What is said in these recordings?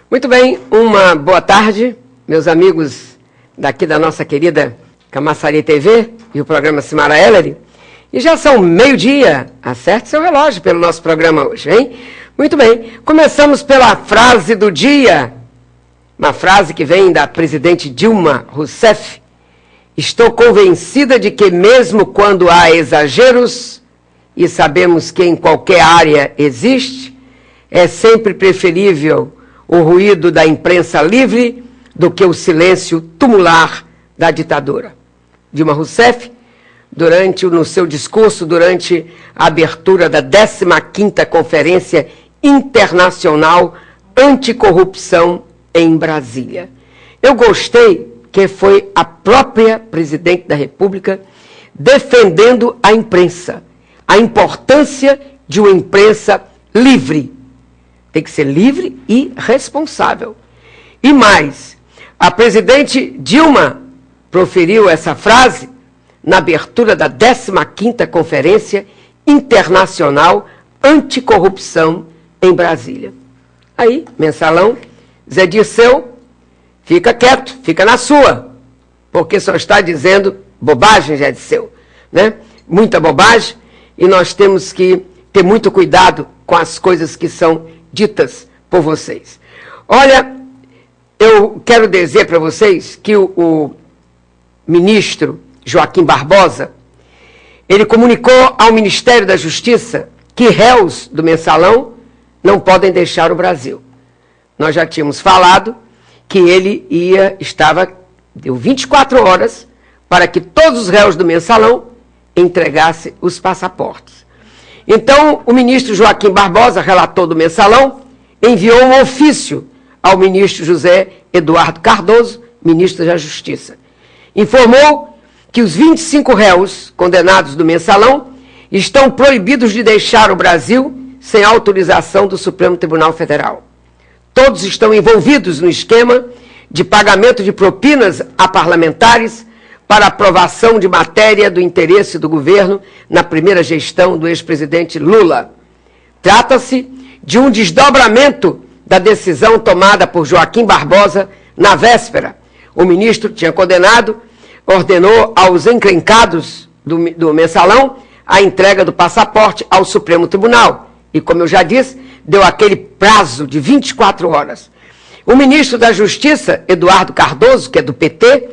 Muito bem, uma boa tarde, meus amigos daqui da nossa querida Camaçari TV e o programa Simara Ellery. E já são meio-dia, acerte seu relógio pelo nosso programa hoje, hein? Muito bem, começamos pela frase do dia, uma frase que vem da presidente Dilma Rousseff. Estou convencida de que mesmo quando há exageros, e sabemos que em qualquer área existe, é sempre preferível o ruído da imprensa livre do que o silêncio tumular da ditadura. Dilma Rousseff, no seu discurso, durante a abertura da 15ª Conferência Internacional Anticorrupção em Brasília. Eu gostei que foi a própria presidente da República defendendo a imprensa, a importância de uma imprensa livre. Tem que ser livre e responsável. E mais, a presidente Dilma proferiu essa frase na abertura da 15ª Conferência Internacional Anticorrupção em Brasília. Aí, mensalão, Zé Dirceu, fica quieto, fica na sua, porque só está dizendo bobagem, Zé Dirceu, né? Muita bobagem, e nós temos que ter muito cuidado com as coisas que são ditas por vocês. Olha, eu quero dizer para vocês que o ministro Joaquim Barbosa, ele comunicou ao Ministério da Justiça que réus do mensalão não podem deixar o Brasil. Nós já tínhamos falado que ele deu 24 horas para que todos os réus do mensalão entregassem os passaportes. Então, o ministro Joaquim Barbosa, relator do mensalão, enviou um ofício ao ministro José Eduardo Cardoso, ministro da Justiça. Informou que os 25 réus condenados do mensalão estão proibidos de deixar o Brasil sem autorização do Supremo Tribunal Federal. Todos estão envolvidos no esquema de pagamento de propinas a parlamentares para aprovação de matéria do interesse do governo na primeira gestão do ex-presidente Lula. Trata-se de um desdobramento da decisão tomada por Joaquim Barbosa na véspera. O ministro tinha ordenou aos encrencados do mensalão a entrega do passaporte ao Supremo Tribunal. E, como eu já disse, deu aquele prazo de 24 horas. O ministro da Justiça, Eduardo Cardoso, que é do PT,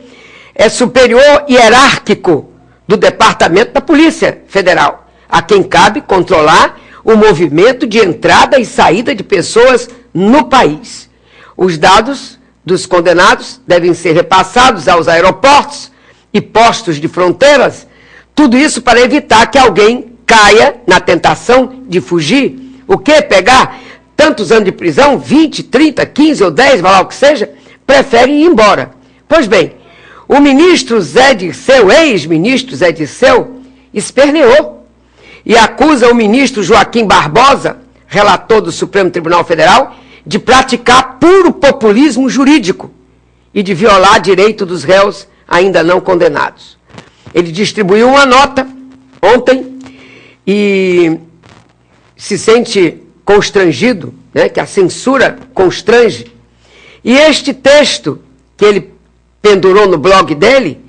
é superior hierárquico do Departamento da Polícia Federal, a quem cabe controlar o movimento de entrada e saída de pessoas no país. Os dados dos condenados devem ser repassados aos aeroportos e postos de fronteiras, tudo isso para evitar que alguém caia na tentação de fugir. O quê? Pegar tantos anos de prisão, 20, 30, 15 ou 10, vai lá o que seja, prefere ir embora. Pois bem, o ministro Zé Dirceu, ex-ministro Zé Dirceu, esperneou e acusa o ministro Joaquim Barbosa, relator do Supremo Tribunal Federal, de praticar puro populismo jurídico e de violar direito dos réus ainda não condenados. Ele distribuiu uma nota ontem e se sente constrangido, né, que a censura constrange. E este texto que ele pendurou no blog dele,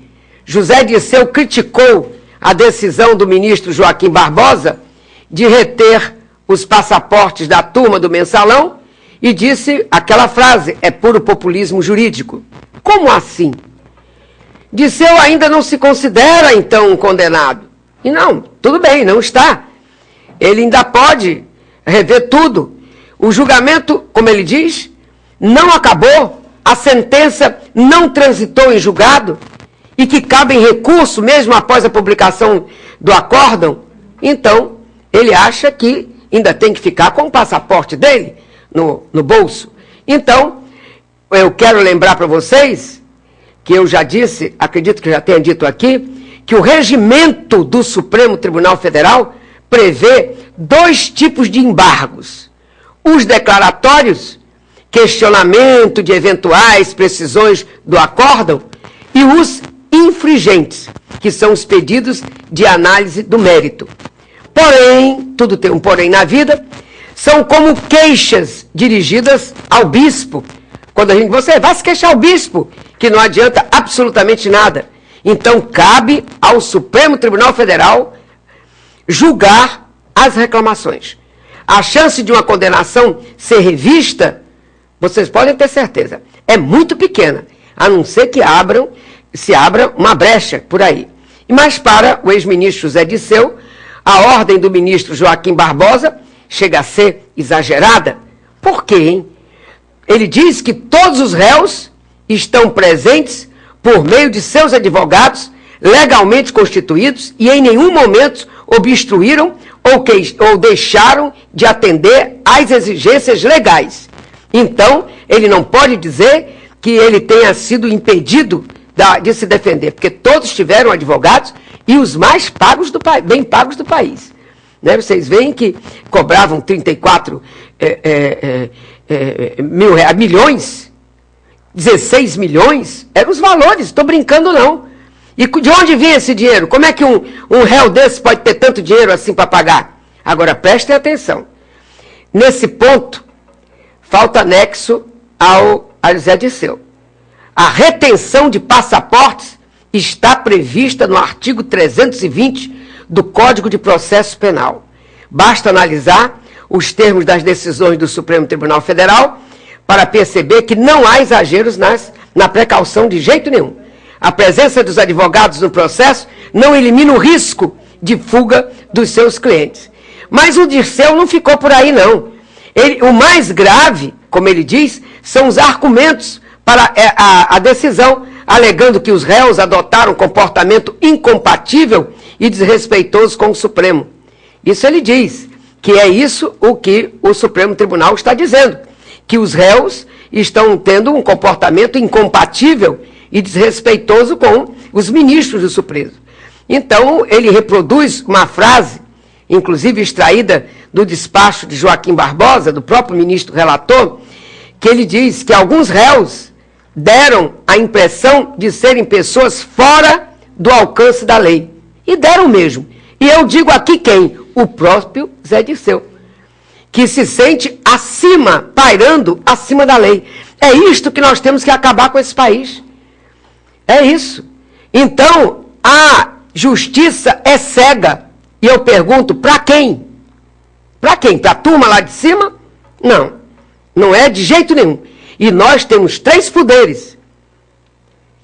José Dirceu criticou a decisão do ministro Joaquim Barbosa de reter os passaportes da turma do mensalão e disse aquela frase, é puro populismo jurídico. Como assim? Dirceu ainda não se considera, então, um condenado. E não, tudo bem, não está. Ele ainda pode rever tudo. O julgamento, como ele diz, não acabou, a sentença não transitou em julgado e que cabe em recurso mesmo após a publicação do acórdão. Então, ele acha que ainda tem que ficar com o passaporte dele no bolso. Então, eu quero lembrar para vocês que eu já disse, acredito que já tenha dito aqui, que o regimento do Supremo Tribunal Federal prevê 2 tipos de embargos. Os declaratórios, questionamento de eventuais precisões do acórdão, e os infringentes, que são os pedidos de análise do mérito. Porém, tudo tem um porém na vida, são como queixas dirigidas ao bispo. Quando você vai se queixar ao bispo, que não adianta absolutamente nada. Então, cabe ao Supremo Tribunal Federal julgar as reclamações. A chance de uma condenação ser revista, vocês podem ter certeza, é muito pequena, a não ser que se abra uma brecha por aí. Mas para o ex-ministro Zé Disseu, a ordem do ministro Joaquim Barbosa chega a ser exagerada. Por quê, hein? Ele diz que todos os réus estão presentes por meio de seus advogados legalmente constituídos e em nenhum momento obstruíram ou deixaram de atender às exigências legais. Então, ele não pode dizer que ele tenha sido impedido de se defender, porque todos tiveram advogados e os mais pagos bem pagos do país. Né? Vocês veem que cobravam 34 mil reais, milhões, 16 milhões, eram os valores, estou brincando não. E de onde vinha esse dinheiro? Como é que um réu desse pode ter tanto dinheiro assim para pagar? Agora, prestem atenção. Nesse ponto, falta anexo ao Zé Disseu. A retenção de passaportes está prevista no artigo 320 do Código de Processo Penal. Basta analisar os termos das decisões do Supremo Tribunal Federal para perceber que não há exageros na precaução de jeito nenhum. A presença dos advogados no processo não elimina o risco de fuga dos seus clientes. Mas o Disseu não ficou por aí, não. O mais grave, como ele diz, são os argumentos para a decisão, alegando que os réus adotaram um comportamento incompatível e desrespeitoso com o Supremo. Isso ele diz, que é isso o que o Supremo Tribunal está dizendo, que os réus estão tendo um comportamento incompatível e desrespeitoso com os ministros do Supremo. Então, ele reproduz uma frase, inclusive extraída do despacho de Joaquim Barbosa, do próprio ministro relator, que ele diz que alguns réus deram a impressão de serem pessoas fora do alcance da lei. E deram mesmo. E eu digo aqui quem? O próprio Zé Disseu, que se sente acima, pairando acima da lei. É isto que nós temos que acabar com esse país. É isso. Então, a justiça é cega. E eu pergunto, para quem? Para quem? Para a turma lá de cima? Não. Não é de jeito nenhum. E nós temos 3 poderes: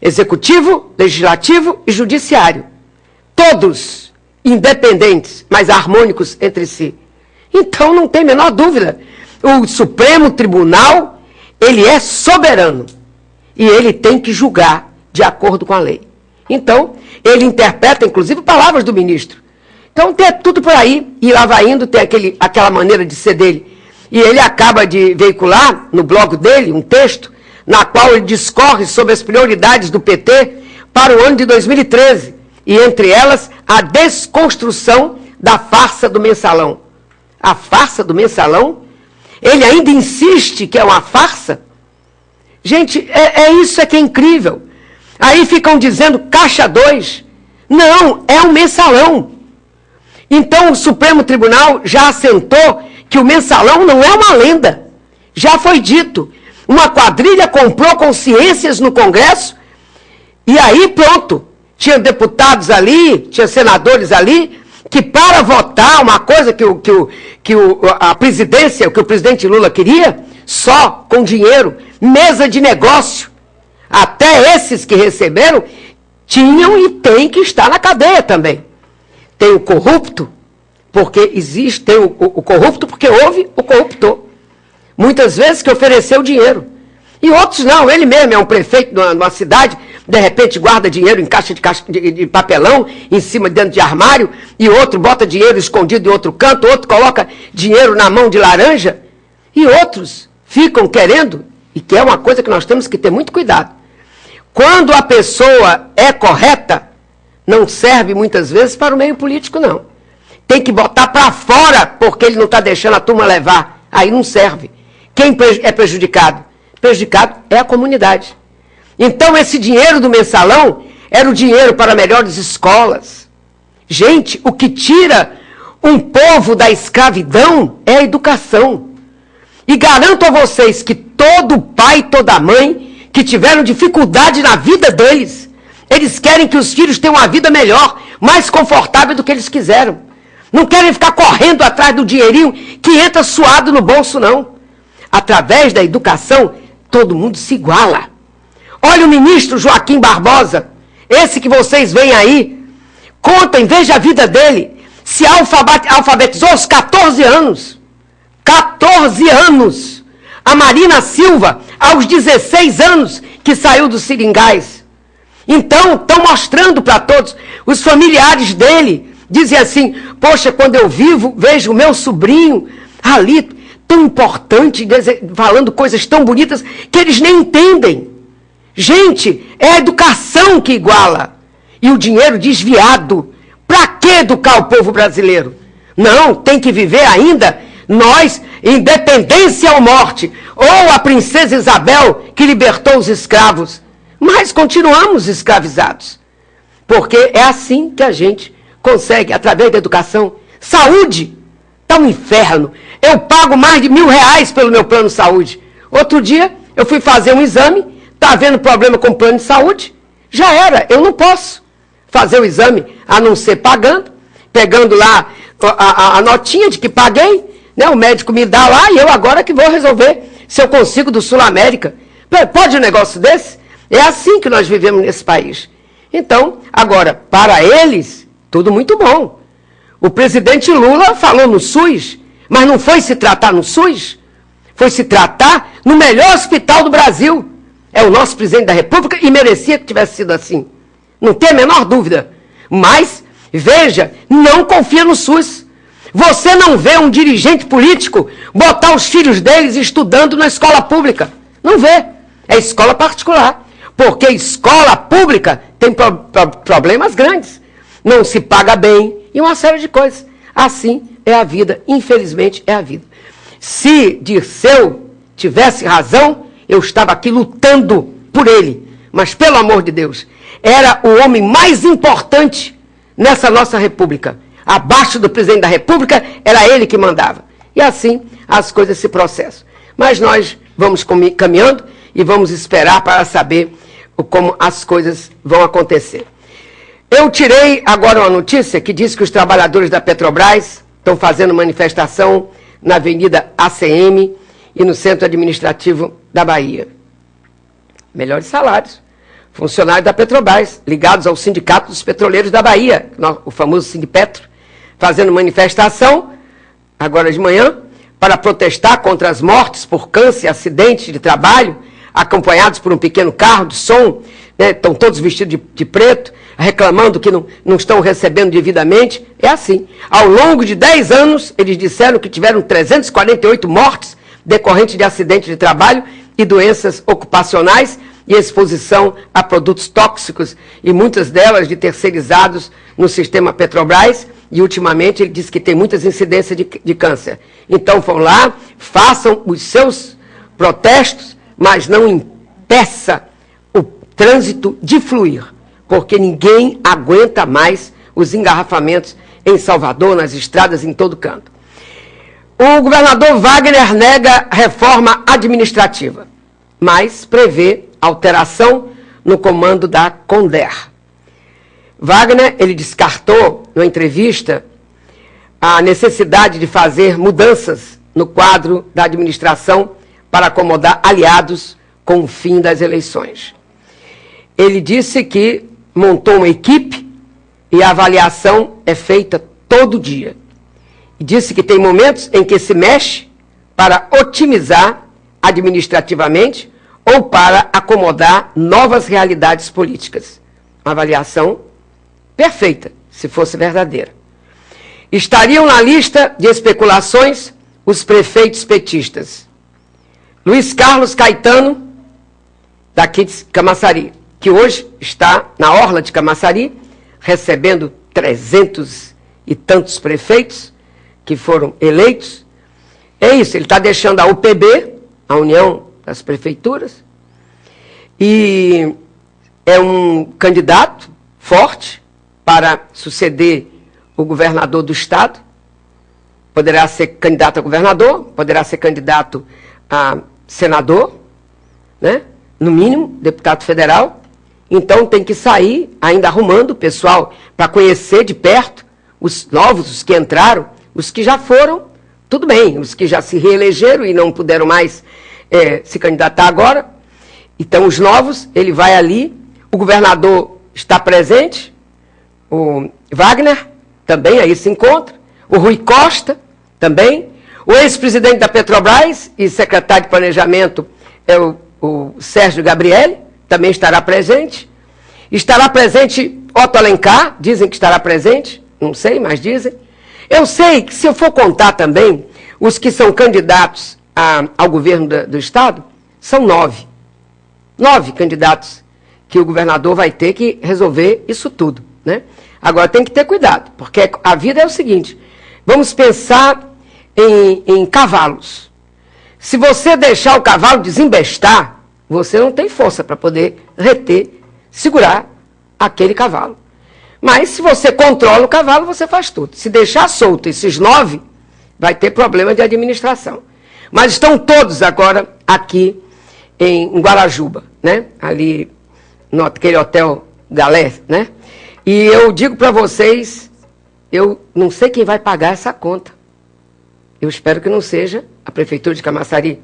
executivo, legislativo e judiciário. Todos independentes, mas harmônicos entre si. Então, não tem a menor dúvida. O Supremo Tribunal, ele é soberano. E ele tem que julgar de acordo com a lei. Então, ele interpreta, inclusive, palavras do ministro. Então, tem tudo por aí, e lá vai indo, tem aquela maneira de ser dele. E ele acaba de veicular, no blog dele, um texto, na qual ele discorre sobre as prioridades do PT para o ano de 2013, e entre elas, a desconstrução da farsa do mensalão. A farsa do mensalão? Ele ainda insiste que é uma farsa? Gente, isso que é incrível. Aí ficam dizendo caixa 2. Não, é um mensalão. Então o Supremo Tribunal já assentou que o mensalão não é uma lenda. Já foi dito. Uma quadrilha comprou consciências no Congresso e aí pronto. Tinha deputados ali, tinha senadores ali, que para votar uma coisa a presidência, o que o presidente Lula queria, só com dinheiro, mesa de negócio. Até esses que receberam tinham e têm que estar na cadeia também. Tem o corrupto, porque existe, tem o corrupto porque houve o corruptor. Muitas vezes que ofereceu dinheiro. E outros não, ele mesmo é um prefeito de uma cidade, de repente guarda dinheiro em caixa de papelão, em cima, dentro de armário, e outro bota dinheiro escondido em outro canto, outro coloca dinheiro na mão de laranja, e outros ficam querendo, e que é uma coisa que nós temos que ter muito cuidado. Quando a pessoa é correta, não serve muitas vezes para o meio político, não. Tem que botar para fora, porque ele não está deixando a turma levar. Aí não serve. Quem é prejudicado? Prejudicado é a comunidade. Então, esse dinheiro do mensalão era o dinheiro para melhores escolas. Gente, o que tira um povo da escravidão é a educação. E garanto a vocês que todo pai e toda mãe que tiveram dificuldade na vida deles, eles querem que os filhos tenham uma vida melhor, mais confortável do que eles quiseram. Não querem ficar correndo atrás do dinheirinho que entra suado no bolso, não. Através da educação, todo mundo se iguala. Olha o ministro Joaquim Barbosa, esse que vocês veem aí, contem, veja a vida dele. Se alfabetizou aos 14 anos. 14 anos. A Marina Silva, aos 16 anos, que saiu dos seringais. Então, estão mostrando para todos. Os familiares dele dizem assim, poxa, quando eu vejo o meu sobrinho ali, tão importante, falando coisas tão bonitas, que eles nem entendem. Gente, é a educação que iguala. E o dinheiro desviado. Para que educar o povo brasileiro? Não, tem que viver ainda nós, independência ou morte. Ou a princesa Isabel, que libertou os escravos. Mas continuamos escravizados. Porque é assim que a gente consegue, através da educação. Saúde, está um inferno. Eu pago mais de R$1.000 pelo meu plano de saúde. Outro dia, eu fui fazer um exame, está havendo problema com o plano de saúde? Já era, eu não posso fazer o exame, a não ser pagando, pegando lá a notinha de que paguei, né? O médico me dá lá e eu agora que vou resolver se eu consigo do Sul América. Pode um negócio desse? É assim que nós vivemos nesse país. Então, agora, para eles, tudo muito bom. O presidente Lula falou no SUS, mas não foi se tratar no SUS, foi se tratar no melhor hospital do Brasil. É o nosso presidente da República e merecia que tivesse sido assim. Não tem a menor dúvida. Mas, veja, não confia no SUS. Você não vê um dirigente político botar os filhos deles estudando na escola pública. Não vê. É escola particular. Porque escola pública tem problemas grandes. Não se paga bem e uma série de coisas. Assim é a vida. Infelizmente, é a vida. Se Dirceu tivesse razão, eu estava aqui lutando por ele. Mas, pelo amor de Deus, era o homem mais importante nessa nossa república. Abaixo do presidente da república, era ele que mandava. E assim as coisas se processam. Mas nós vamos caminhando e vamos esperar para saber como as coisas vão acontecer. Eu tirei agora uma notícia que diz que os trabalhadores da Petrobras estão fazendo manifestação na Avenida ACM e no Centro Administrativo da Bahia. Melhores salários. Funcionários da Petrobras, ligados ao Sindicato dos Petroleiros da Bahia, o famoso Sindipetro, fazendo manifestação, agora de manhã, para protestar contra as mortes por câncer e acidentes de trabalho, acompanhados por um pequeno carro de som, né, estão todos vestidos de preto, reclamando que não estão recebendo devidamente. É assim. Ao longo de 10 anos, eles disseram que tiveram 348 mortes decorrentes de acidentes de trabalho e doenças ocupacionais e exposição a produtos tóxicos, e muitas delas de terceirizados no sistema Petrobras, e ultimamente ele diz que tem muitas incidências de câncer. Então vão lá, façam os seus protestos, mas não impeça o trânsito de fluir, porque ninguém aguenta mais os engarrafamentos em Salvador, nas estradas, em todo canto. O governador Wagner nega reforma administrativa, mas prevê alteração no comando da Conder. Wagner, ele descartou, numa entrevista, a necessidade de fazer mudanças no quadro da administração para acomodar aliados com o fim das eleições. Ele disse que montou uma equipe e a avaliação é feita todo dia. E disse que tem momentos em que se mexe para otimizar administrativamente ou para acomodar novas realidades políticas. Uma avaliação perfeita, se fosse verdadeira. Estariam na lista de especulações os prefeitos petistas. Luiz Carlos Caetano, daqui de Camaçari, que hoje está na orla de Camaçari, recebendo 300 e tantos prefeitos que foram eleitos. É isso, ele está deixando a UPB, a União das Prefeituras, e é um candidato forte para suceder o governador do estado, poderá ser candidato a governador, poderá ser candidato a senador, né? No mínimo, deputado federal. Então tem que sair ainda arrumando o pessoal para conhecer de perto os novos, os que entraram, os que já foram, tudo bem, os que já se reelegeram e não puderam mais se candidatar agora. Então os novos, ele vai ali, o governador está presente, o Wagner também aí se encontra, o Rui Costa também, o ex-presidente da Petrobras e secretário de Planejamento é o Sérgio Gabrielli, também estará presente. Estará presente Otto Alencar, dizem que estará presente, não sei, mas dizem. Eu sei que se eu for contar também os que são candidatos ao governo do Estado, são 9. 9 candidatos que o governador vai ter que resolver isso tudo, né? Agora tem que ter cuidado, porque a vida é o seguinte, vamos pensar em cavalos. Se você deixar o cavalo desembestar, você não tem força para poder reter, segurar aquele cavalo. Mas se você controla o cavalo, você faz tudo. Se deixar solto esses 9, vai ter problema de administração. Mas estão todos agora aqui em Guarajuba, né? Ali naquele hotel Galé, né? E eu digo para vocês, eu não sei quem vai pagar essa conta. Eu espero que não seja a Prefeitura de Camaçari.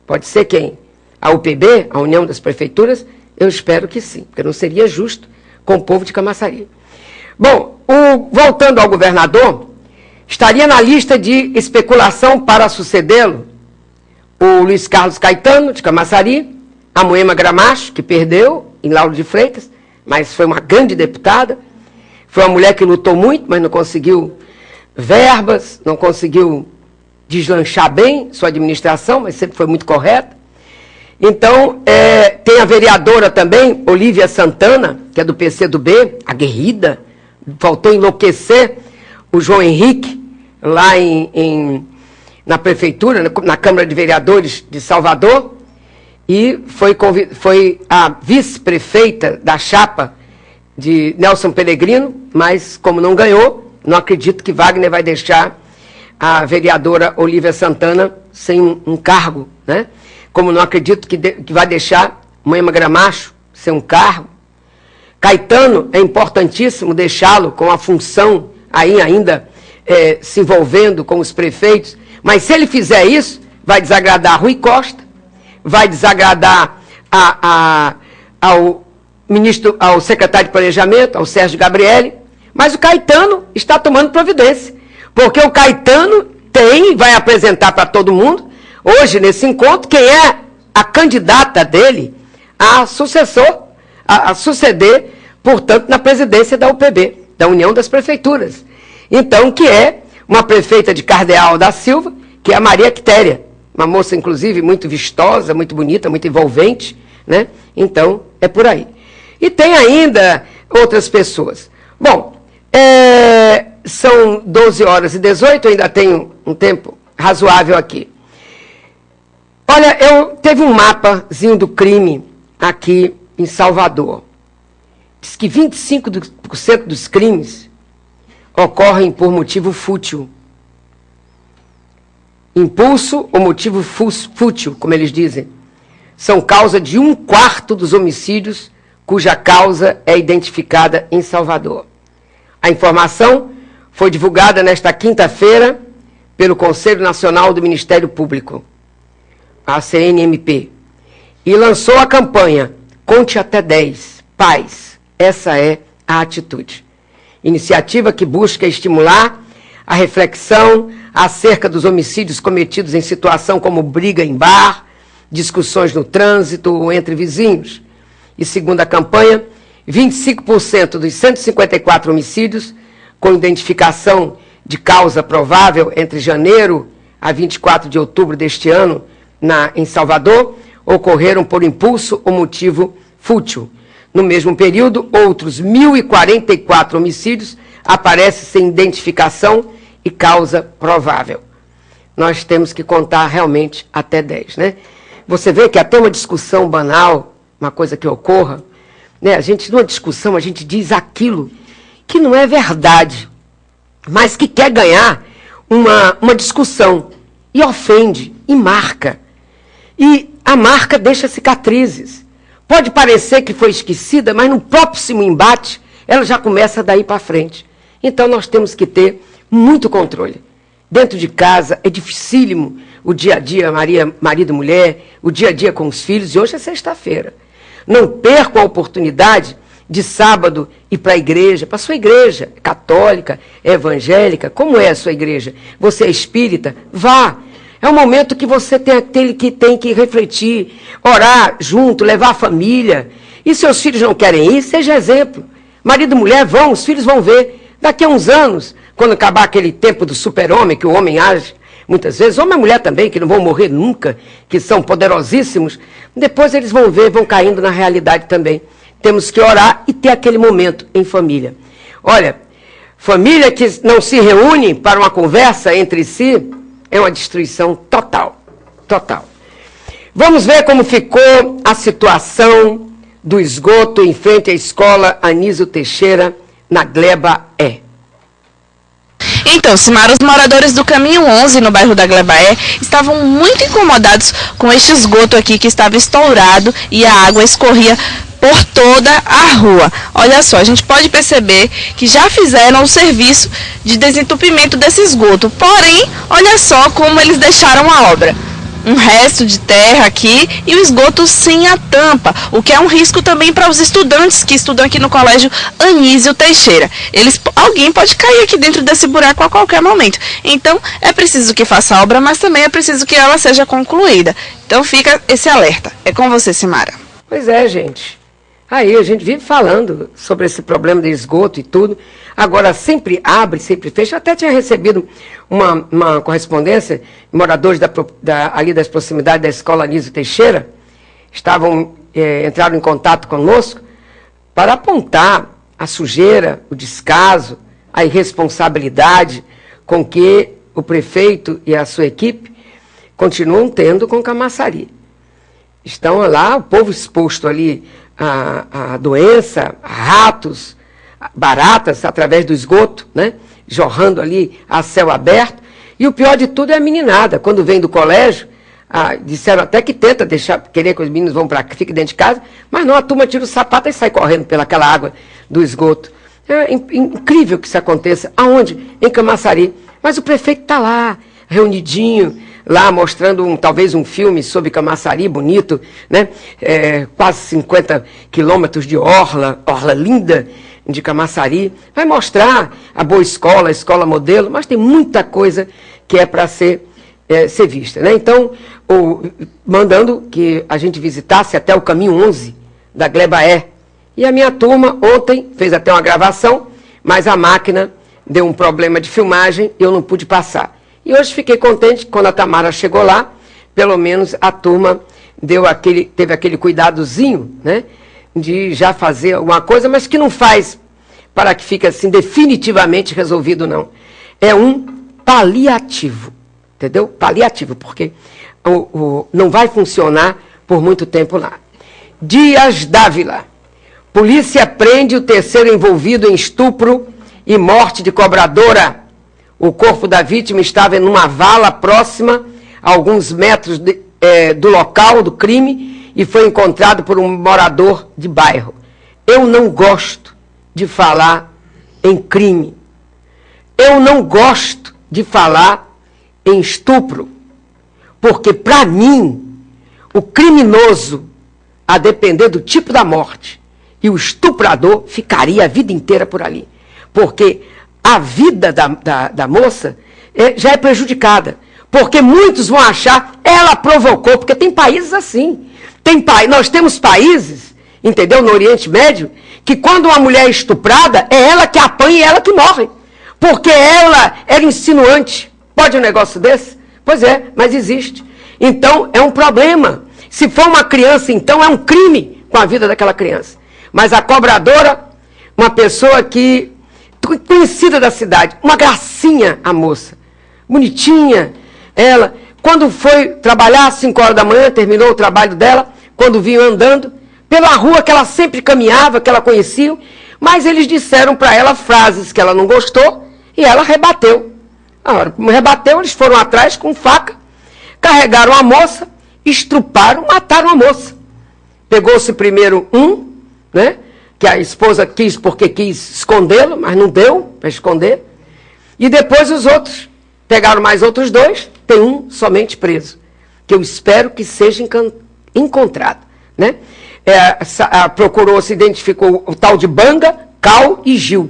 Pode ser quem? A UPB, a União das Prefeituras? Eu espero que sim, porque não seria justo com o povo de Camaçari. Bom, voltando ao governador, estaria na lista de especulação para sucedê-lo o Luiz Carlos Caetano, de Camaçari, a Moema Gramacho, que perdeu em Lauro de Freitas, mas foi uma grande deputada, foi uma mulher que lutou muito, mas não conseguiu verbas, não conseguiu deslanchar bem sua administração, mas sempre foi muito correta. Então, tem a vereadora também, Olívia Santana, que é do PCdoB, aguerrida, faltou enlouquecer o João Henrique, lá na prefeitura, na Câmara de Vereadores de Salvador, e foi a vice-prefeita da chapa de Nelson Pellegrino, mas como não ganhou, não acredito que Wagner vai deixar a vereadora Olívia Santana sem um cargo, né? Como não acredito que vai deixar Moema Gramacho sem um cargo. Caetano, é importantíssimo deixá-lo com a função aí ainda se envolvendo com os prefeitos, mas se ele fizer isso, vai desagradar Rui Costa, vai desagradar ao secretário de Planejamento, ao Sérgio Gabrielli, mas o Caetano está tomando providência, porque o Caetano vai apresentar para todo mundo, hoje nesse encontro, quem é a candidata dele a suceder, portanto, na presidência da UPB, da União das Prefeituras. Então, que é uma prefeita de Cardeal da Silva, que é a Maria Quitéria, uma moça, inclusive, muito vistosa, muito bonita, muito envolvente, né? Então, é por aí. E tem ainda outras pessoas. Bom, são 12h18, eu ainda tenho um tempo razoável aqui. Olha, teve um mapazinho do crime aqui em Salvador. Diz que 25% dos crimes ocorrem por motivo fútil. Impulso ou motivo fútil, como eles dizem, são causa de 1/4 dos homicídios cuja causa é identificada em Salvador. A informação foi divulgada nesta quinta-feira pelo Conselho Nacional do Ministério Público, a CNMP, e lançou a campanha Conte até 10, Paz, essa é a atitude. Iniciativa que busca estimular a reflexão acerca dos homicídios cometidos em situação como briga em bar, discussões no trânsito ou entre vizinhos. E segundo a campanha, 25% dos 154 homicídios com identificação de causa provável entre janeiro a 24 de outubro deste ano em Salvador ocorreram por impulso ou motivo fútil. No mesmo período, outros 1.044 homicídios aparecem sem identificação e causa provável. Nós temos que contar realmente até 10, né? Você vê que até uma discussão banal, uma coisa que ocorra, né? Numa discussão, a gente diz aquilo que não é verdade, mas que quer ganhar uma discussão e ofende, e marca. E a marca deixa cicatrizes. Pode parecer que foi esquecida, mas no próximo embate, ela já começa daí para frente. Então, nós temos que ter muito controle. Dentro de casa, é dificílimo o dia a dia, marido e mulher, o dia a dia com os filhos, e hoje é sexta-feira. Não percam a oportunidade de sábado ir para a igreja, para a sua igreja, católica, evangélica, como é a sua igreja? Você é espírita? Vá. É um momento que você tem que refletir, orar junto, levar a família. E seus filhos não querem ir, seja exemplo. Marido e mulher vão, os filhos vão ver. Daqui a uns anos, quando acabar aquele tempo do super-homem, que o homem age muitas vezes, homem e mulher também, que não vão morrer nunca, que são poderosíssimos, depois eles vão ver, vão caindo na realidade também. Temos que orar e ter aquele momento em família. Olha, família que não se reúne para uma conversa entre si é uma destruição total, total. Vamos ver como ficou a situação do esgoto em frente à escola Anísio Teixeira, na Gleba E. Então, Simara, os moradores do Caminho 11, no bairro da Gleba E, estavam muito incomodados com este esgoto aqui que estava estourado e a água escorria por toda a rua. Olha só, a gente pode perceber que já fizeram o serviço de desentupimento desse esgoto. Porém, olha só como eles deixaram a obra. Um resto de terra aqui e o esgoto sem a tampa, o que é um risco também para os estudantes que estudam aqui no colégio Anísio Teixeira. Alguém pode cair aqui dentro desse buraco a qualquer momento. Então, é preciso que faça a obra, mas também é preciso que ela seja concluída. Então, fica esse alerta. É com você, Simara. Pois é, gente. Aí a gente vive falando sobre esse problema de esgoto e tudo. Agora sempre abre, sempre fecha. Eu até tinha recebido uma correspondência, moradores ali das proximidades da escola Anísio Teixeira, entraram em contato conosco para apontar a sujeira, o descaso, a irresponsabilidade com que o prefeito e a sua equipe continuam tendo com Camaçari. Estão lá, o povo exposto ali a doença, a ratos, baratas, através do esgoto, né? Jorrando ali a céu aberto. E o pior de tudo é a meninada. Quando vem do colégio, disseram até que tenta querer que os meninos fiquem dentro de casa, mas não, a turma tira o sapato e sai correndo pelaquela água do esgoto. É incrível que isso aconteça. Aonde? Em Camaçari. Mas o prefeito está lá, reunidinho, lá mostrando talvez um filme sobre Camaçari, bonito, né? Quase 50 quilômetros de orla linda de Camaçari. Vai mostrar a boa escola, a escola modelo, mas tem muita coisa que é para ser vista, né? Então, mandando que a gente visitasse até o Caminho 11 da Gleba E. E a minha turma ontem fez até uma gravação, mas a máquina deu um problema de filmagem e eu não pude passar. E hoje fiquei contente que quando a Tamara chegou lá, pelo menos a turma teve aquele cuidadozinho, né, de já fazer alguma coisa, mas que não faz para que fique assim definitivamente resolvido, não. É um paliativo, entendeu? Paliativo, porque não vai funcionar por muito tempo lá. Dias Dávila. Polícia prende o terceiro envolvido em estupro e morte de cobradora. O corpo da vítima estava em uma vala próxima, a alguns metros do local do crime, e foi encontrado por um morador de bairro. Eu não gosto de falar em crime. Eu não gosto de falar em estupro. Porque, para mim, o criminoso, a depender do tipo da morte, e o estuprador ficaria a vida inteira por ali. Porque a vida da moça já é prejudicada. Porque muitos vão achar, ela provocou, porque tem países assim. Nós temos países, entendeu, no Oriente Médio, que quando uma mulher é estuprada, é ela que apanha e ela que morre. Porque ela era insinuante. Pode um negócio desse? Pois é, mas existe. Então, é um problema. Se for uma criança, então, é um crime com a vida daquela criança. Mas a cobradora, uma pessoa que conhecida da cidade, uma gracinha a moça, bonitinha, ela, quando foi trabalhar às 5 horas da manhã, terminou o trabalho dela, quando vinha andando, pela rua que ela sempre caminhava, que ela conhecia, mas eles disseram para ela frases que ela não gostou, e ela rebateu. A hora que rebateu, eles foram atrás com faca, carregaram a moça, estruparam, mataram a moça. Pegou-se primeiro um, né, que a esposa quis porque quis escondê-lo, mas não deu para esconder. E depois os outros. Pegaram mais outros dois, tem um somente preso, que eu espero que seja encontrado. Né? Procurou-se, identificou o tal de Banga, Cal e Gil.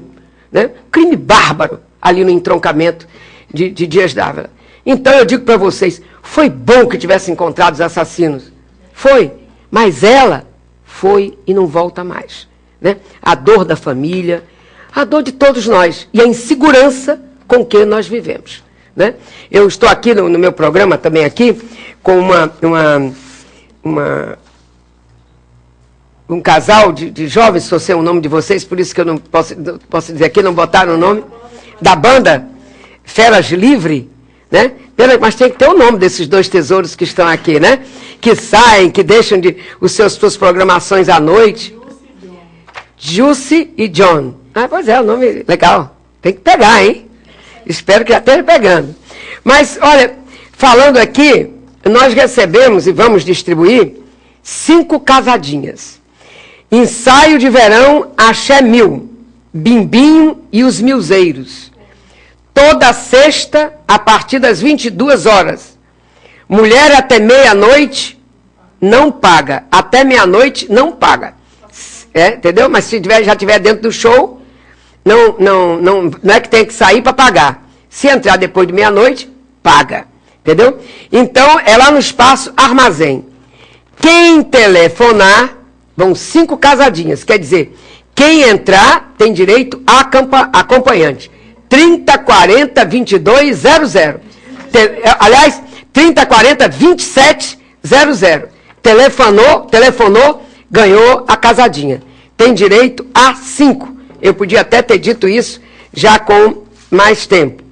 Né? Crime bárbaro ali no entroncamento de Dias Dávila. Então eu digo para vocês, foi bom que tivesse encontrado os assassinos. Foi, mas ela foi e não volta mais. Né? A dor da família, a dor de todos nós e a insegurança com que nós vivemos. Né? Eu estou aqui no meu programa também aqui com um casal de jovens, se eu sei o nome de vocês, por isso que eu não posso dizer aqui, não botaram o nome, da banda Feras Livre, né? Mas tem que ter o nome desses dois tesouros que estão aqui, né? Que saem, que deixam suas programações à noite. Juicy e John. Ah, pois é, o nome legal. Tem que pegar, hein? Espero que já esteja pegando. Mas, olha, falando aqui, nós recebemos e vamos distribuir 5 casadinhas. Ensaio de verão, Axé Mil, Bimbinho e os Milzeiros. Toda sexta, a partir das 22 horas. Mulher até meia-noite, não paga. Até meia-noite, não paga. Entendeu? Mas se já estiver dentro do show, não é que tem que sair para pagar. Se entrar depois de meia-noite, paga. Entendeu? Então, é lá no espaço Armazém. Quem telefonar, vão 5 casadinhas. Quer dizer, quem entrar tem direito a acompanhante. 3040 2200. Aliás, 3040 2700. Telefonou, ganhou a casadinha. Tem direito a 5. Eu podia até ter dito isso já com mais tempo.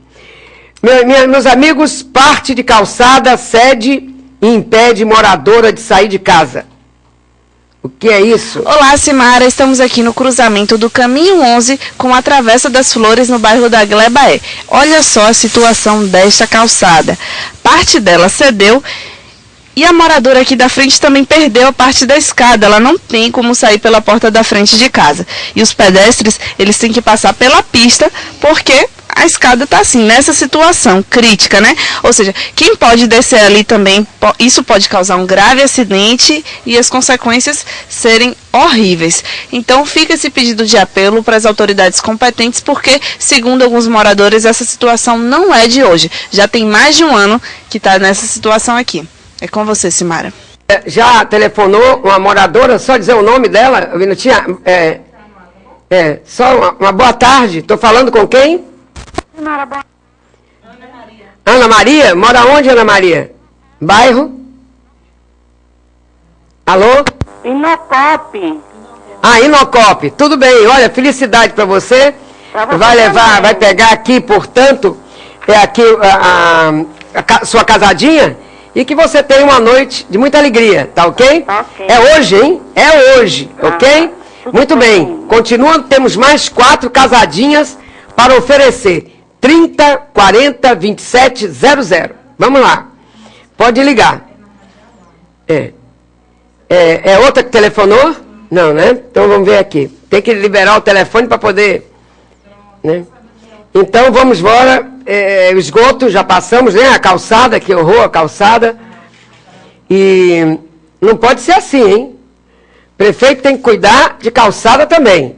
Meus amigos, parte de calçada cede e impede moradora de sair de casa. O que é isso? Olá, Simara. Estamos aqui no cruzamento do Caminho 11 com a Travessa das Flores no bairro da Glebaé. Olha só a situação desta calçada. Parte dela cedeu e a moradora aqui da frente também perdeu a parte da escada. Ela não tem como sair pela porta da frente de casa. E os pedestres, eles têm que passar pela pista porque a escada está assim, nessa situação crítica, né? Ou seja, quem pode descer ali também, isso pode causar um grave acidente e as consequências serem horríveis. Então, fica esse pedido de apelo para as autoridades competentes, porque, segundo alguns moradores, essa situação não é de hoje. Já tem mais de um ano que está nessa situação aqui. É com você, Simara. Já telefonou uma moradora, só dizer o nome dela, eu não tinha... só uma boa tarde. Estou falando com quem? Ana Maria? Mora onde, Ana Maria? Bairro? Alô? Inocope. Inocope. Tudo bem. Olha, felicidade para você. Vai pegar aqui, portanto, aqui a sua casadinha e que você tenha uma noite de muita alegria, tá ok? Ok. É hoje, hein? É hoje, ok? Muito bem. Continua, temos mais 4 casadinhas para oferecer. 3040 2700. Vamos lá. Pode ligar. É outra que telefonou? Não, né? Então vamos ver aqui. Tem que liberar o telefone para poder... Né? Então vamos embora. O esgoto, já passamos, né? A calçada, que horror a calçada. E não pode ser assim, hein? O prefeito tem que cuidar de calçada também.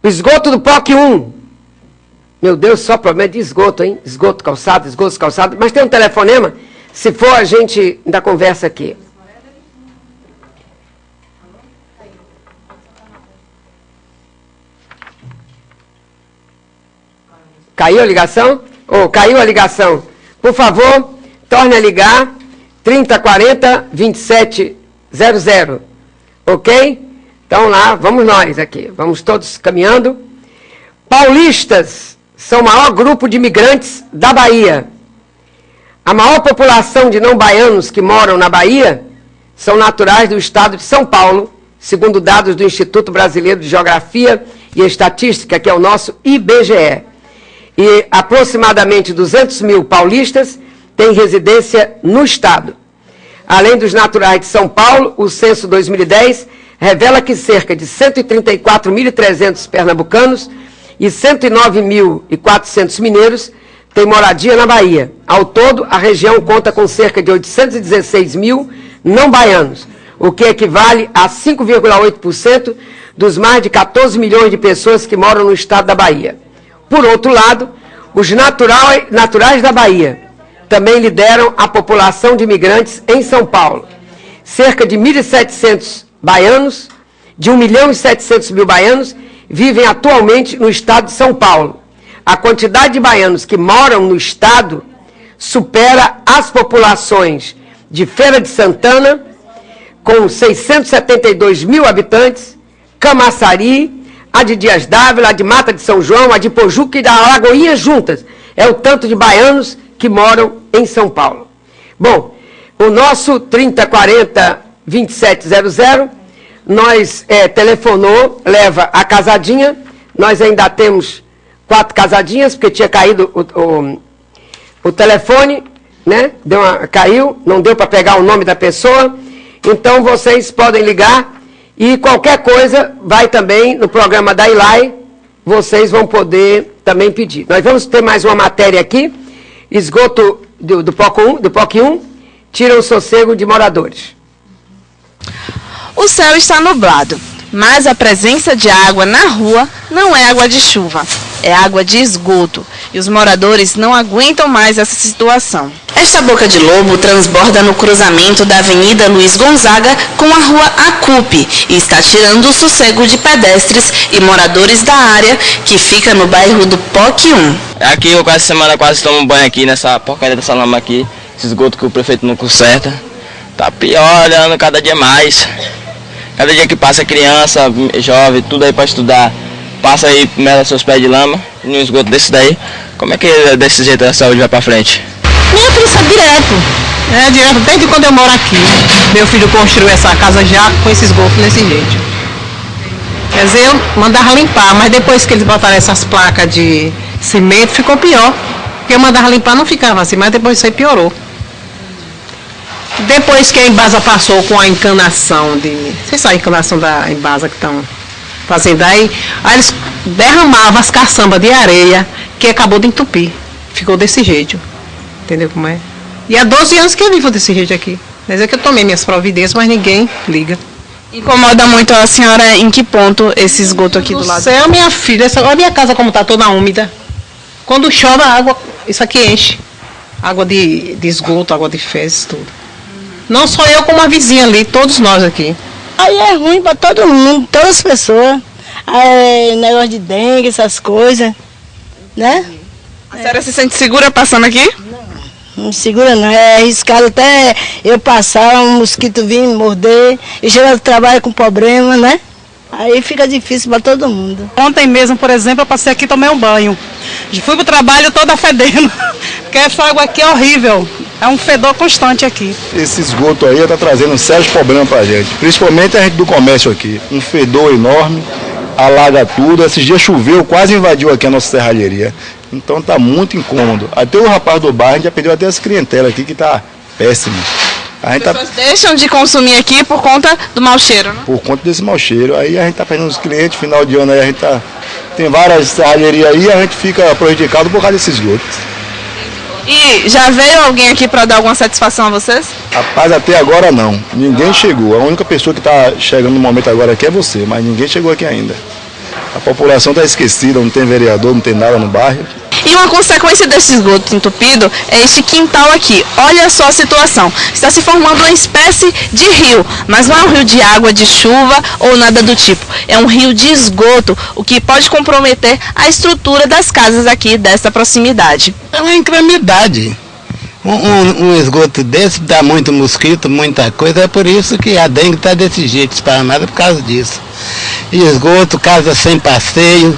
O esgoto do POC 1. Meu Deus, só problema de esgoto, hein? Esgoto, calçado. Mas tem um telefonema. Se for, a gente ainda conversa aqui. Caiu a ligação? Caiu a ligação. Por favor, torne a ligar. 3040 2700. Ok? Então lá, vamos nós aqui. Vamos todos caminhando. Paulistas são o maior grupo de imigrantes da Bahia. A maior população de não-baianos que moram na Bahia são naturais do estado de São Paulo, segundo dados do Instituto Brasileiro de Geografia e Estatística, que é o nosso IBGE. e aproximadamente 200 mil paulistas têm residência no Estado. Além dos naturais de São Paulo, o censo 2010 revela que cerca de 134.300 pernambucanos e 109.400 mineiros têm moradia na Bahia. Ao todo, a região conta com cerca de 816 mil não baianos, o que equivale a 5,8% dos mais de 14 milhões de pessoas que moram no estado da Bahia. Por outro lado, os naturais da Bahia também lideram a população de imigrantes em São Paulo. Cerca de 1.700 baianos, de 1.700.000 baianos, vivem atualmente no estado de São Paulo. A quantidade de baianos que moram no estado supera as populações de Feira de Santana, com 672 mil habitantes, Camaçari, a de Dias Dávila, a de Mata de São João, a de Pojuca e da Alagoinha juntas. É o tanto de baianos que moram em São Paulo. Bom, o nosso 3040-2700, nós telefonou, leva a casadinha, nós ainda temos 4 casadinhas, porque tinha caído o telefone, né? Caiu, não deu para pegar o nome da pessoa, então vocês podem ligar e qualquer coisa vai também no programa da ILAI, vocês vão poder também pedir. Nós vamos ter mais uma matéria aqui, esgoto do POC 1, tira o sossego de moradores. O céu está nublado, mas a presença de água na rua não é água de chuva, é água de esgoto, e os moradores não aguentam mais essa situação. Esta boca de lobo transborda no cruzamento da Avenida Luiz Gonzaga com a rua Acupe e está tirando o sossego de pedestres e moradores da área que fica no bairro do POC 1. Aqui eu essa semana quase tomo banho aqui nessa porcaria dessa lama aqui, esse esgoto que o prefeito não conserta. Tá piorando cada dia mais. Cada dia que passa criança, jovem, tudo aí para estudar, passa aí, mela seus pés de lama, no esgoto desse daí. Como é que desse jeito a saúde vai para frente? Minha filha sabe direto. Direto, desde quando eu moro aqui. Meu filho construiu essa casa já com esse esgoto desse jeito. Quer dizer, eu mandava limpar, mas depois que eles botaram essas placas de cimento, ficou pior. Porque eu mandava limpar, não ficava assim, mas depois isso aí piorou. Depois que a Embasa passou com a encanação vocês sabem a encanação da Embasa que estão fazendo aí eles derramavam as caçambas de areia que acabou de entupir. Ficou desse jeito. Entendeu como é? E há 12 anos que eu vivo desse jeito aqui. Quer dizer que eu tomei minhas providências, mas ninguém liga. Incomoda muito a senhora em que ponto esse esgoto aqui do lado? Céu, minha filha, olha a minha casa como está toda úmida. Quando chove a água, isso aqui enche. Água de esgoto, água de fezes, tudo. Não só eu, como a vizinha ali, todos nós aqui. Aí é ruim para todo mundo, todas as pessoas. Aí, negócio de dengue, essas coisas, né? A senhora se sente segura passando aqui? Não segura não, é arriscado até eu passar, um mosquito vir me morder, e chegar do trabalho com problema, né? Aí fica difícil para todo mundo. Ontem mesmo, por exemplo, eu passei aqui e tomei um banho. Fui pro trabalho toda fedendo, porque essa água aqui é horrível. É um fedor constante aqui. Esse esgoto aí está trazendo sérios problemas para a gente, principalmente a gente do comércio aqui. Um fedor enorme, alaga tudo. Esses dias choveu, quase invadiu aqui a nossa serralheria. Então está muito incômodo. Até o rapaz do bar, a gente já perdeu até essa clientela aqui que está péssima. As pessoas deixam de consumir aqui por conta do mau cheiro, né? Por conta desse mau cheiro. Aí a gente está perdendo os clientes, final de ano aí a gente tem várias serralherias aí e a gente fica prejudicado por causa desse esgoto. E já veio alguém aqui para dar alguma satisfação a vocês? Rapaz, até agora não. Ninguém chegou. A única pessoa que está chegando no momento agora aqui é você, mas ninguém chegou aqui ainda. A população está esquecida, não tem vereador, não tem nada no bairro. E uma consequência desse esgoto entupido é este quintal aqui. Olha só a situação. Está se formando uma espécie de rio, mas não é um rio de água de chuva ou nada do tipo. É um rio de esgoto, o que pode comprometer a estrutura das casas aqui dessa proximidade. É uma incremidade. Um esgoto desse dá muito mosquito, muita coisa. É por isso que a dengue está desse jeito, esparramada por causa disso. E esgoto, casa sem passeio,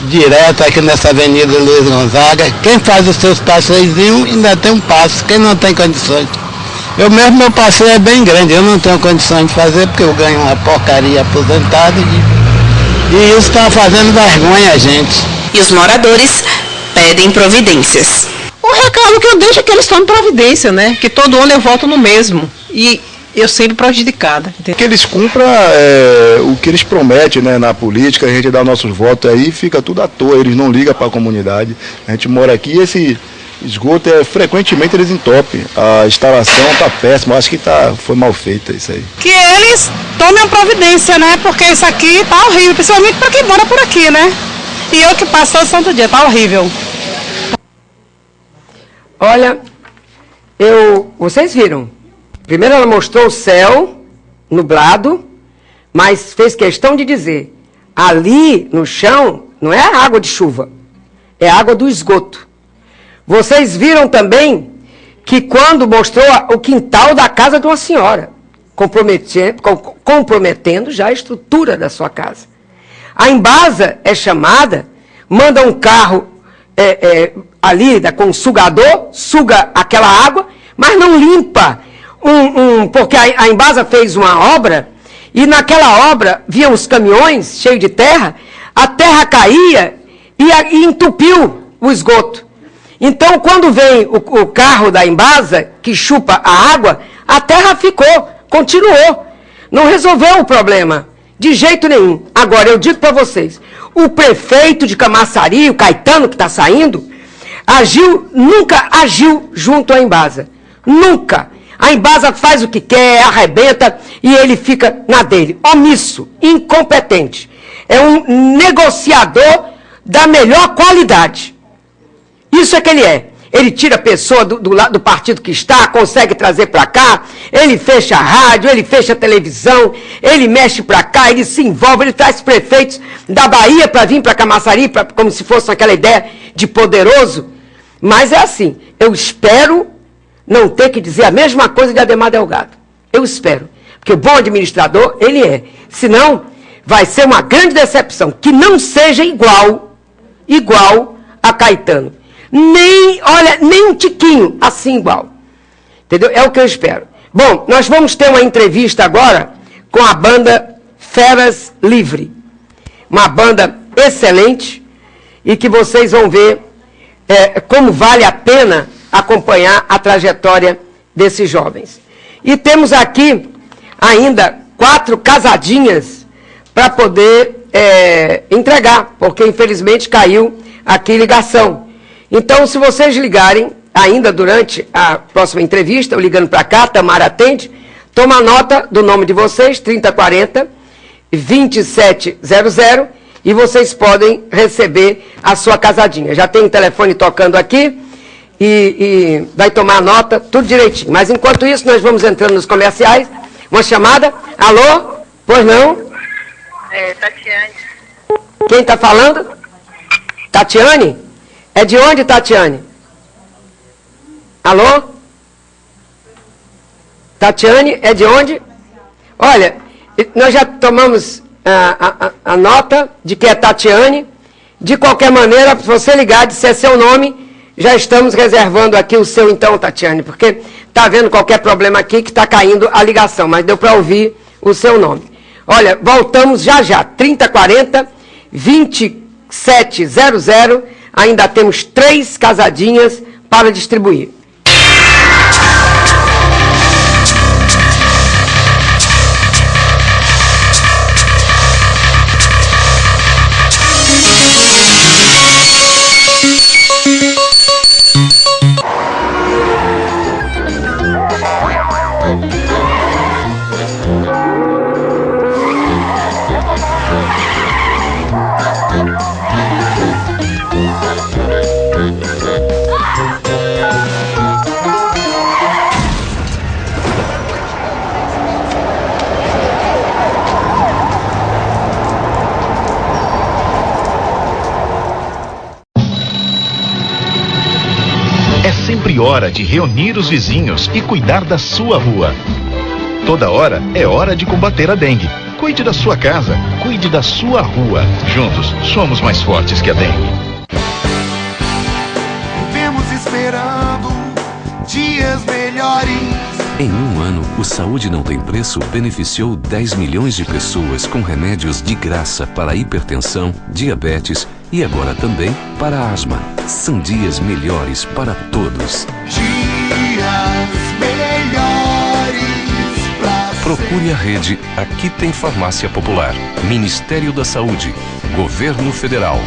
direto aqui nessa Avenida Luiz Gonzaga. Quem faz os seus passeizinhos ainda tem um passo, quem não tem condições. Eu mesmo, meu passeio é bem grande, eu não tenho condições de fazer porque eu ganho uma porcaria aposentada e isso está fazendo vergonha a gente. E os moradores pedem providências. O recado que eu deixo é que eles tomem providência, né? Que todo ano eu voto no mesmo. E eu sempre prejudicada. Entendeu? Que eles cumpram o que eles prometem, né, na política, a gente dá nossos votos aí, fica tudo à toa, eles não ligam para a comunidade. A gente mora aqui e esse esgoto frequentemente eles entopem. A instalação está péssima, acho que foi mal feita isso aí. Que eles tomem a providência, né? Porque isso aqui está horrível, principalmente para quem mora por aqui, né? E eu que passo todo santo dia, está horrível. Olha, vocês viram. Primeiro ela mostrou o céu nublado, mas fez questão de dizer, ali no chão não é água de chuva, é água do esgoto. Vocês viram também que quando mostrou o quintal da casa de uma senhora, comprometendo já a estrutura da sua casa. A Embasa é chamada, manda um carro ali com um sugador, suga aquela água, mas não limpa. Porque a Embasa fez uma obra e naquela obra vinham os caminhões cheios de terra, a terra caía e entupiu o esgoto. Então, quando vem o carro da Embasa, que chupa a água, a terra continuou. Não resolveu o problema, de jeito nenhum. Agora, eu digo para vocês, o prefeito de Camaçari, o Caetano, que está saindo, nunca agiu junto à Embasa. Nunca. A Embasa faz o que quer, arrebenta, e ele fica na dele. Omisso, incompetente. É um negociador da melhor qualidade. Isso é que ele é. Ele tira a pessoa do partido que está, consegue trazer para cá, ele fecha a rádio, ele fecha a televisão, ele mexe para cá, ele se envolve, ele traz prefeitos da Bahia para vir para Camaçari, como se fosse aquela ideia de poderoso. Mas é assim, eu espero não ter que dizer a mesma coisa de Ademar Delgado. Eu espero. Porque o bom administrador, ele é. Senão, vai ser uma grande decepção. Que não seja igual a Caetano. Nem um tiquinho assim igual. Entendeu? É o que eu espero. Bom, nós vamos ter uma entrevista agora com a banda Feras Livre. Uma banda excelente e que vocês vão ver como vale a pena acompanhar a trajetória desses jovens. E temos aqui ainda 4 casadinhas para poder entregar, porque infelizmente caiu aqui ligação. Então, se vocês ligarem ainda durante a próxima entrevista, eu ligando para cá, Tamara atende, toma nota do nome de vocês, 3040-2700, e vocês podem receber a sua casadinha. Já tem o telefone tocando aqui, e vai tomar nota, tudo direitinho. Mas enquanto isso, nós vamos entrando nos comerciais. Uma chamada. Alô? Pois não? Tatiane. Quem está falando? Tatiane? É de onde, Tatiane? Alô? Tatiane, é de onde? Olha, nós já tomamos a nota de que é Tatiane. De qualquer maneira, se você ligar, disser seu nome, já estamos reservando aqui o seu então, Tatiane, porque está havendo qualquer problema aqui que está caindo a ligação, mas deu para ouvir o seu nome. Olha, voltamos já, 3040-2700, ainda temos 3 casadinhas para distribuir. Sempre hora de reunir os vizinhos e cuidar da sua rua. Toda hora é hora de combater a dengue. Cuide da sua casa, cuide da sua rua. Juntos, somos mais fortes que a dengue. Vivemos esperando dias melhores. Em um ano, o Saúde Não Tem Preço beneficiou 10 milhões de pessoas com remédios de graça para hipertensão, diabetes, E agora também para a asma. São dias melhores para todos. Dias melhores pra Procure a rede Aqui Tem Farmácia Popular. Ministério da Saúde. Governo Federal.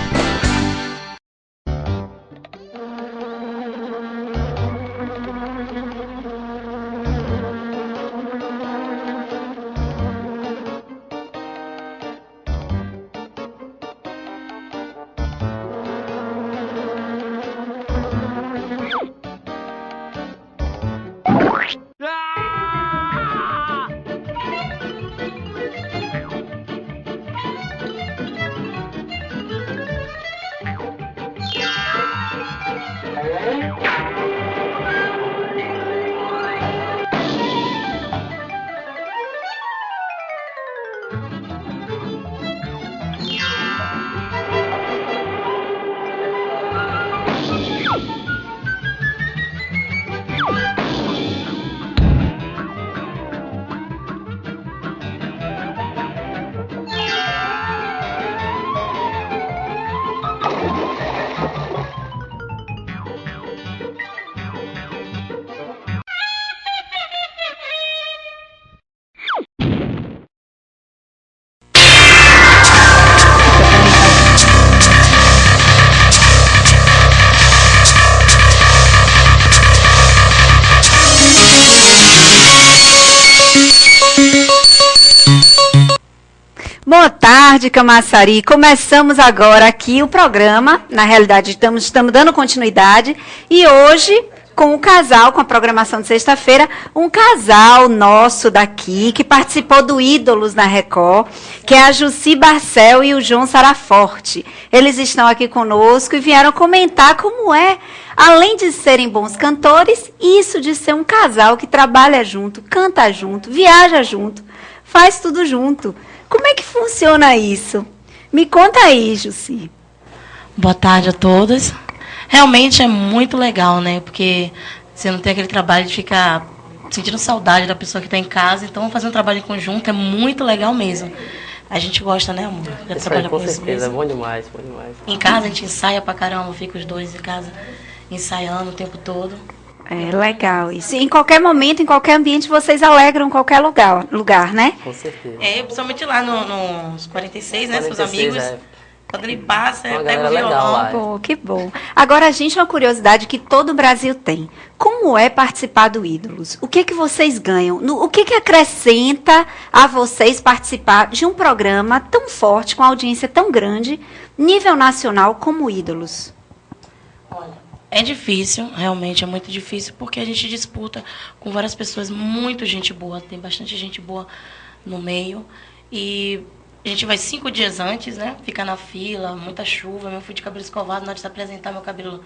Boa tarde, Camaçari. Começamos agora aqui o programa. Na realidade, estamos dando continuidade. E hoje, com o casal, com a programação de sexta-feira, um casal nosso daqui, que participou do Ídolos na Record, que é a Jussi Barcel e o João Saraforte. Eles estão aqui conosco e vieram comentar como é, além de serem bons cantores, isso de ser um casal que trabalha junto, canta junto, viaja junto, faz tudo junto. Como é que funciona isso? Me conta aí, Jussi. Boa tarde a todos. Realmente é muito legal, né? Porque você não tem aquele trabalho de ficar sentindo saudade da pessoa que está em casa. Então, fazer um trabalho em conjunto é muito legal mesmo. A gente gosta, né, amor? De trabalhar com certeza, é bom demais, bom demais. Em casa a gente ensaia pra caramba, fica os dois em casa ensaiando o tempo todo. É legal isso. Em qualquer momento, em qualquer ambiente, vocês alegram qualquer lugar, né? Com certeza. Principalmente lá nos 46, né, seus amigos. Quando ele passa, pega o violão. Pô, que bom. Agora, a gente, uma curiosidade que todo o Brasil tem. Como é participar do Ídolos? O que vocês ganham? O que acrescenta a vocês participar de um programa tão forte, com audiência tão grande, nível nacional como Ídolos? Olha, é difícil, realmente é muito difícil, porque a gente disputa com várias pessoas, muito gente boa, tem bastante gente boa no meio. E a gente vai 5 dias antes, né? Fica na fila, muita chuva. Eu fui de cabelo escovado, na hora de se apresentar, meu cabelo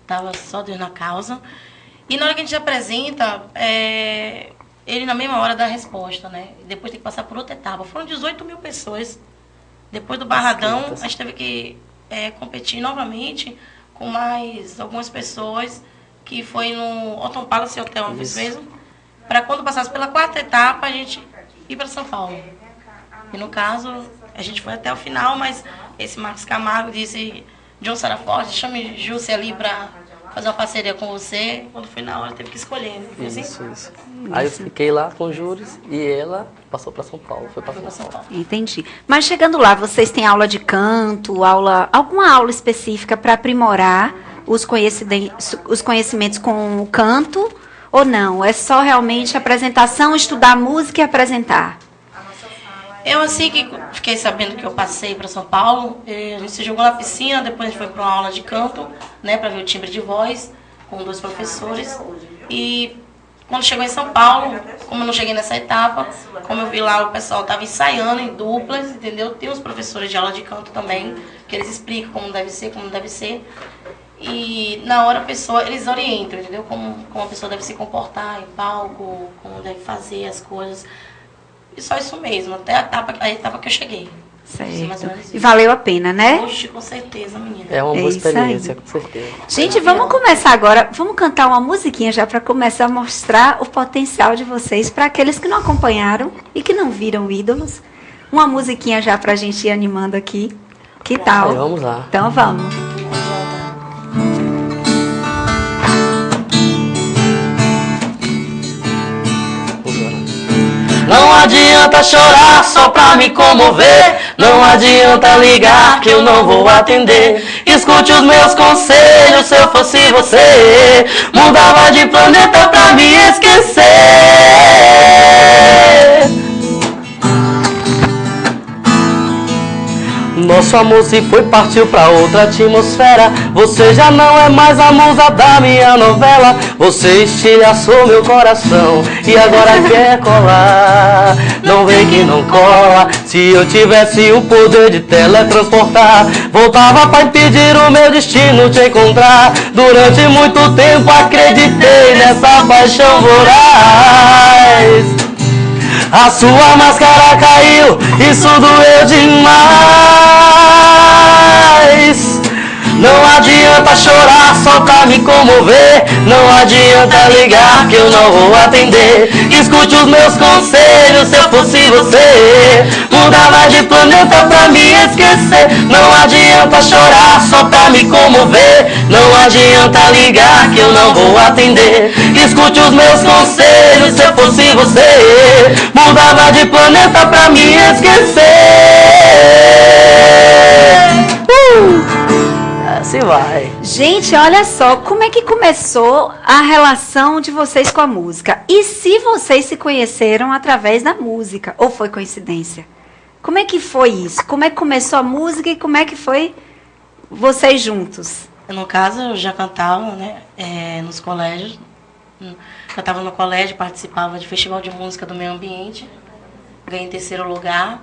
tava só Deus na causa. E na hora que a gente se apresenta, ele na mesma hora dá a resposta, né? Depois tem que passar por outra etapa. Foram 18 mil pessoas. Depois do Barradão, a gente teve que competir novamente com mais algumas pessoas, que foi no Autumn Palace Hotel uma vez mesmo, para quando passasse pela 4ª etapa, a gente ir para São Paulo. E no caso, a gente foi até o final, mas esse Marcos Camargo disse, João Saraforte, chame Jussi ali para fazer uma parceria com você. Quando foi na hora, teve que escolher. Né? Isso. Aí eu fiquei lá com os júris e ela passou para São Paulo, foi para São Paulo. Entendi. Mas chegando lá, vocês têm aula de canto, alguma aula específica para aprimorar os conhecimentos com o canto? Ou não? É só realmente apresentação, estudar música e apresentar? Eu, assim que fiquei sabendo que eu passei para São Paulo, a gente se jogou na piscina, depois a gente foi para uma aula de canto, né, para ver o timbre de voz, com 2 professores. E quando chegou em São Paulo, como eu não cheguei nessa etapa, como eu vi lá o pessoal estava ensaiando em duplas, entendeu? Tem os professores de aula de canto também, que eles explicam como deve ser, como não deve ser. E na hora a pessoa, eles orientam, entendeu? Como a pessoa deve se comportar em palco, como deve fazer as coisas. E só isso mesmo, até a etapa que eu cheguei. Certo. E valeu a pena, né? Oxe, com certeza, menina. É uma boa experiência, com certeza. Gente, vamos começar agora. Vamos cantar uma musiquinha já para começar a mostrar o potencial de vocês para aqueles que não acompanharam e que não viram Ídolos. Uma musiquinha já para a gente ir animando aqui. Que tal? Aí, vamos lá. Então vamos. Não adianta chorar só pra me comover. Não adianta ligar que eu não vou atender. Escute os meus conselhos, se eu fosse você, mudava de planeta pra me esquecer. Nosso amor se foi, partiu pra outra atmosfera. Você já não é mais a musa da minha novela. Você estilhaçou meu coração e agora quer colar. Não vem que não cola. Se eu tivesse o poder de teletransportar, voltava pra impedir o meu destino te encontrar. Durante muito tempo acreditei nessa paixão voraz. A sua máscara caiu, isso doeu demais. Não adianta chorar só pra me comover. Não adianta ligar que eu não vou atender. Escute os meus conselhos, se eu fosse você, mudava de planeta pra me esquecer. Não adianta chorar só pra me comover. Não adianta ligar que eu não vou atender. Escute os meus conselhos, se eu fosse você, mudava de planeta pra me esquecer. Assim vai. Gente, olha só, como é que começou a relação de vocês com a música? E se vocês se conheceram através da música? Ou foi coincidência? Como é que foi isso? Como é que começou a música e como é que foi vocês juntos? No caso, eu já cantava, né, nos colégios. Cantava no colégio, participava de festival de música do meio ambiente. Ganhei em 3º lugar.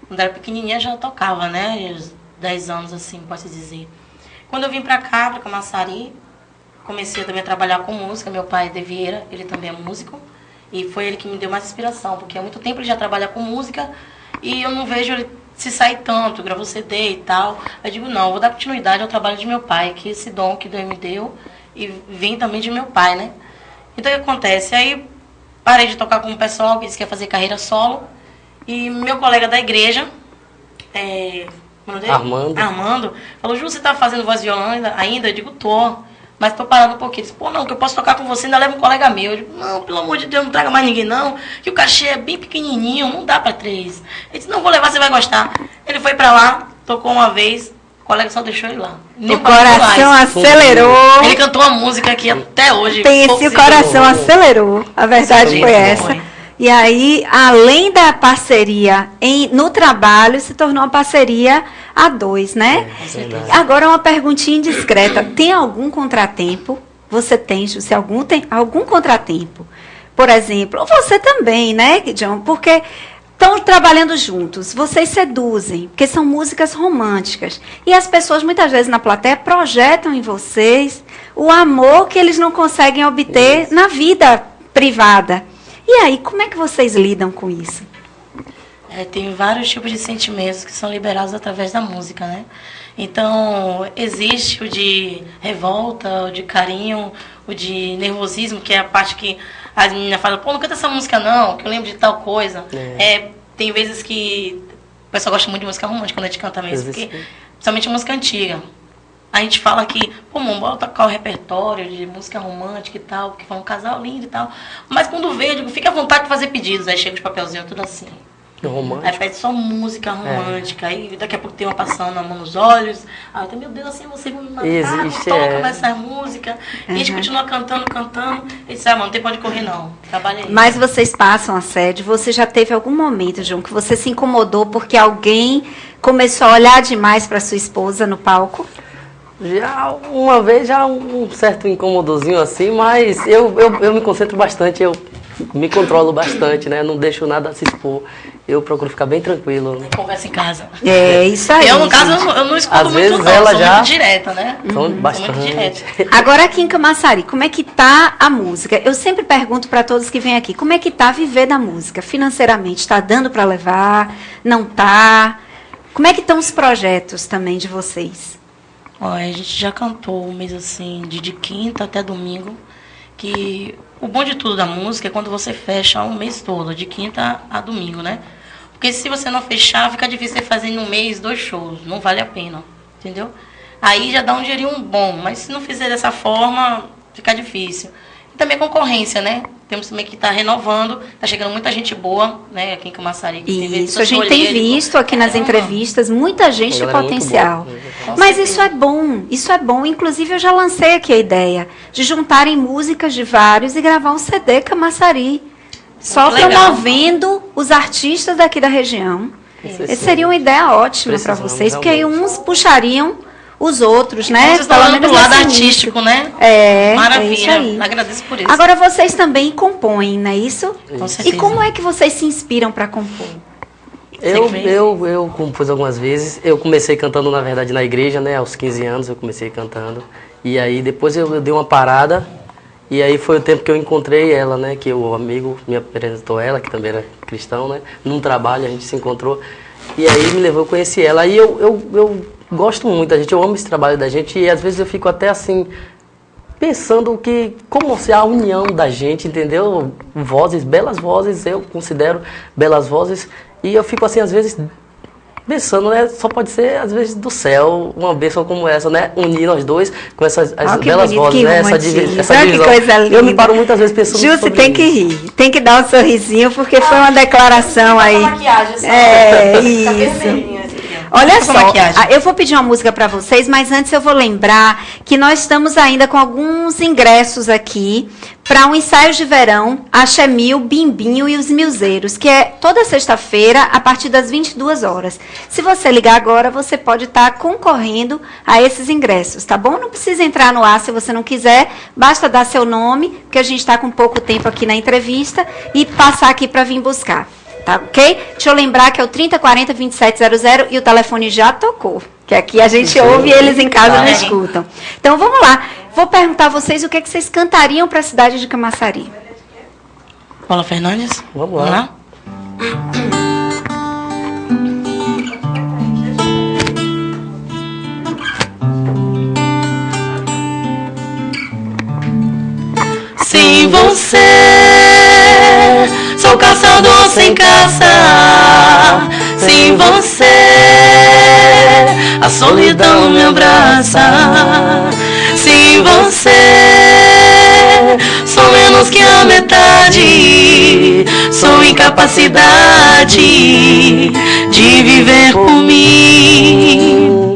Quando era pequenininha, já tocava, né? 10 anos, assim, posso dizer. Quando eu vim pra cá, pra Camaçari, comecei também a trabalhar com música. Meu pai, De Vieira, ele também é músico. E foi ele que me deu mais inspiração, porque há muito tempo ele já trabalha com música e eu não vejo ele se sair tanto, gravou CD e tal. Eu digo, não, eu vou dar continuidade ao trabalho de meu pai, que esse dom que Deus me deu e vem também de meu pai, né? Então, o que acontece? Aí, parei de tocar com o pessoal que disse que ia fazer carreira solo. E meu colega da igreja, Armando, falou, Ju, você tá fazendo voz e violão ainda? Eu digo, tô, mas tô parando um pouquinho. Ele disse, pô, não, que eu posso tocar com você, ainda leva um colega meu. Eu digo, não, pelo amor de Deus, não traga mais ninguém não, que o cachê é bem pequenininho, não dá pra 3. Ele disse, não, vou levar, você vai gostar. Ele foi pra lá, tocou uma vez, o colega só deixou ele lá. O coração acelerou. Ele cantou a música aqui até hoje. Pense, o coração acelerou, a verdade foi essa. E aí, além da parceria no trabalho, se tornou uma parceria a 2, né? Agora, uma perguntinha indiscreta. Tem algum contratempo? Você tem, José, algum contratempo? Por exemplo, ou você também, né, John? Porque estão trabalhando juntos, vocês seduzem, porque são músicas românticas. E as pessoas, muitas vezes, na plateia, projetam em vocês o amor que eles não conseguem obter na vida privada. E aí, como é que vocês lidam com isso? Tem vários tipos de sentimentos que são liberados através da música, né? Então, existe o de revolta, o de carinho, o de nervosismo, que é a parte que as meninas falam, pô, não canta essa música não, que eu lembro de tal coisa. Tem vezes que o pessoal gosta muito de música romântica quando a gente canta mesmo, porque, principalmente música antiga. A gente fala que, pô, mano, bora tocar o repertório de música romântica e tal, porque foi um casal lindo e tal. Mas quando vê, eu digo, fica à vontade de fazer pedidos. Aí chega os papelzinhos, tudo assim. Romântico. Aí pede só música romântica. Aí daqui a pouco tem uma passando a mão nos olhos. Aí eu, meu Deus, assim, você vai me matar, não toca mais essa música. E a gente continua cantando. E disse, mano, não tem pra onde correr não. Trabalha aí. Mas vocês passam assédio. Você já teve algum momento, João, que você se incomodou porque alguém começou a olhar demais para sua esposa no palco? Já uma vez, já um certo incomodozinho assim, mas eu me concentro bastante, eu me controlo bastante, né? Não deixo nada se expor. Eu procuro ficar bem tranquilo. Conversa em casa. É, isso aí. Eu, no caso, eu não escuto às muito, vezes não. Ela sou já muito direta, né? São bastante. Sou muito direta. Agora, aqui em Camaçari, como é que tá a música? Eu sempre pergunto para todos que vêm aqui, como é que tá viver da música? Financeiramente, está dando para levar? Não tá? Como é que estão os projetos também de vocês? Olha, a gente já cantou um mês assim, de quinta até domingo, que o bom de tudo da música é quando você fecha um mês todo, de quinta a domingo, né? Porque se você não fechar, fica difícil você fazer em um mês 2 shows. Não vale a pena, entendeu? Aí já dá um dinheirinho bom, mas se não fizer dessa forma, fica difícil. E também a concorrência, né? Temos também que estar renovando, está chegando muita gente boa, né, aqui em Camaçari. Isso, a gente tem visto aqui nas entrevistas, muita gente de potencial. Mas isso é bom, isso é bom. Inclusive, eu já lancei aqui a ideia de juntarem músicas de vários e gravar um CD Camaçari, só promovendo os artistas daqui da região. Essa seria uma ideia ótima para vocês, porque aí uns puxariam os outros, né? Vocês estão falando do lado artístico, né? Maravilha. É isso aí. Agradeço por isso. Agora, vocês também compõem, não é isso? Com certeza. E como é que vocês se inspiram para compor? Eu compus algumas vezes. Eu comecei cantando, na verdade, na igreja, né? Aos 15 anos eu comecei cantando. E aí depois eu dei uma parada. E aí foi o tempo que eu encontrei ela, né? Que o amigo me apresentou ela, que também era cristão, né? Num trabalho a gente se encontrou. E aí me levou a conhecer ela. Aí eu gosto muito da gente, eu amo esse trabalho da gente. E às vezes eu fico até assim, pensando que como se a união da gente, entendeu? Vozes, belas vozes, eu considero belas vozes. E eu fico assim, às vezes, pensando, né? Só pode ser, às vezes, do céu, uma bênção como essa, né? Unir nós dois com essas belas vozes, né? Essa divisão. Que coisa linda. Eu me paro muitas vezes pensando Ju, você tem que rir, tem que dar um sorrisinho, porque foi uma declaração aí. Isso. Olha só, eu vou pedir uma música para vocês, mas antes eu vou lembrar que nós estamos ainda com alguns ingressos aqui para um ensaio de verão, Axé Mil, Bimbinho e os Milzeiros, que é toda sexta-feira, a partir das 22 horas. Se você ligar agora, você pode estar concorrendo a esses ingressos, tá bom? Não precisa entrar no ar se você não quiser, basta dar seu nome, porque a gente está com pouco tempo aqui na entrevista, e passar aqui para vir buscar. Tá, ok? Deixa eu lembrar que é o 3040-2700 e o telefone já tocou. Que aqui a gente ouve e eles em casa não escutam. Então vamos lá. Vou perguntar a vocês o que é que vocês cantariam para a cidade de Camaçari. Paula Fernandes? Vamos lá. Sem você, sou caçador sem caça. Sem você, a solidão me abraça. Sem você, sou menos que a metade. Sou incapacidade de viver por mim.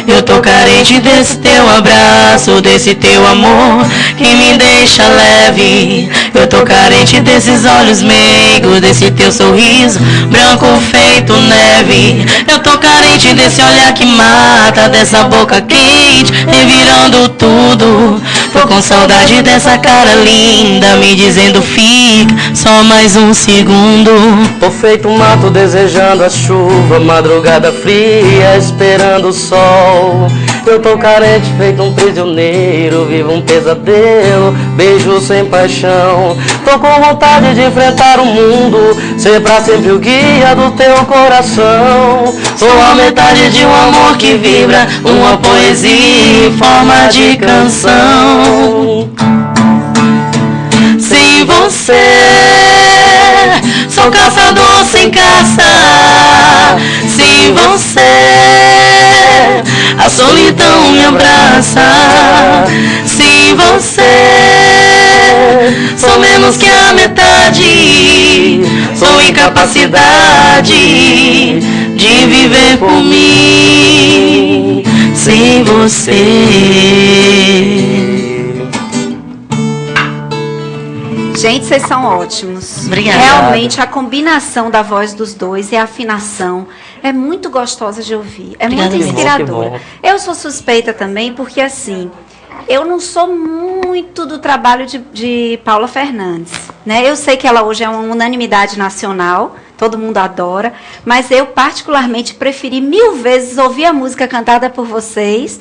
Eu tô carente desse teu abraço, desse teu amor que me deixa leve. Eu tô carente desses olhos meigos, desse teu sorriso branco feito neve. Eu tô carente desse olhar que mata, dessa boca quente revirando tudo. Tô com saudade dessa cara linda me dizendo fica só mais um segundo. Tô feito um mato desejando a chuva, madrugada fria esperando o sol. Eu tô carente feito um prisioneiro, vivo um pesadelo, beijo sem paixão. Tô com vontade de enfrentar o mundo, ser pra sempre o guia do teu coração. Sou a metade de um amor que vibra, uma poesia em forma de canção. Sem você, sou caçador sem caça. Sem você, a solidão me abraça. Sem você, sou menos que a metade. Sou incapacidade de viver por mim. Sem você. Gente, vocês são ótimos. Obrigada. Realmente, a combinação da voz dos dois e a afinação é muito gostosa de ouvir. É muito inspiradora. Eu sou suspeita também, porque assim, eu não sou muito do trabalho de Paula Fernandes, né? Eu sei que ela hoje é uma unanimidade nacional, todo mundo adora, mas eu particularmente preferi 1000 vezes ouvir a música cantada por vocês